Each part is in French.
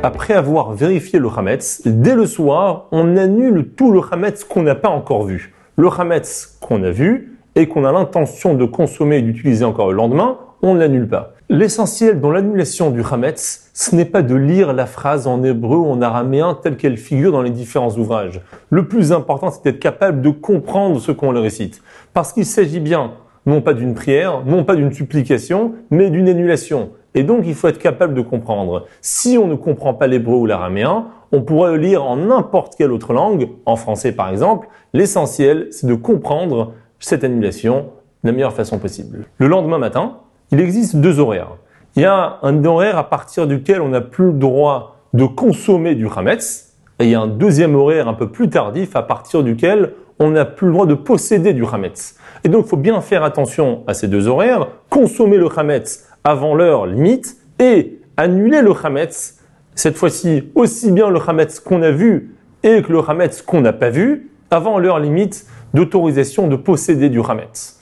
Après avoir vérifié le Hametz, dès le soir, on annule tout le Hametz qu'on n'a pas encore vu. Le Hametz qu'on a vu et qu'on a l'intention de consommer et d'utiliser encore le lendemain, on ne l'annule pas. L'essentiel dans l'annulation du Hametz, ce n'est pas de lire la phrase en hébreu ou en araméen telle qu'elle figure dans les différents ouvrages. Le plus important, c'est d'être capable de comprendre ce qu'on le récite. Parce qu'il s'agit bien, non pas d'une prière, non pas d'une supplication, mais d'une annulation. Et donc, il faut être capable de comprendre. Si on ne comprend pas l'hébreu ou l'araméen, on pourra le lire en n'importe quelle autre langue, en français par exemple. L'essentiel, c'est de comprendre cette annulation de la meilleure façon possible. Le lendemain matin, il existe deux horaires. Il y a un horaire à partir duquel on n'a plus le droit de consommer du Hametz, et il y a un deuxième horaire un peu plus tardif à partir duquel on n'a plus le droit de posséder du Hametz. Et donc, il faut bien faire attention à ces deux horaires, consommer le Hametz avant l'heure limite et annuler le Hametz, cette fois-ci aussi bien le Hametz qu'on a vu et que le Hametz qu'on n'a pas vu, avant l'heure limite d'autorisation de posséder du Hametz.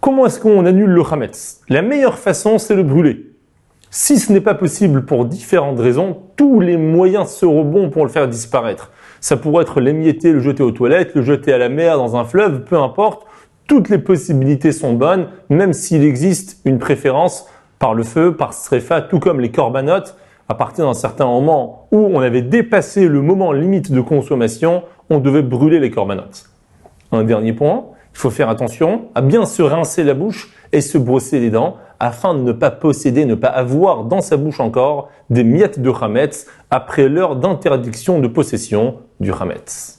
Comment est-ce qu'on annule le Hametz? La meilleure façon, c'est le brûler. Si ce n'est pas possible pour différentes raisons, tous les moyens seront bons pour le faire disparaître. Ça pourrait être l'émietter, le jeter aux toilettes, le jeter à la mer, dans un fleuve, peu importe. Toutes les possibilités sont bonnes, même s'il existe une préférence par le feu, par srefa, tout comme les corbanotes. À partir d'un certain moment où on avait dépassé le moment limite de consommation, on devait brûler les corbanotes. Un dernier point, il faut faire attention à bien se rincer la bouche et se brosser les dents afin de ne pas posséder, ne pas avoir dans sa bouche encore des miettes de Hametz après l'heure d'interdiction de possession du Hametz.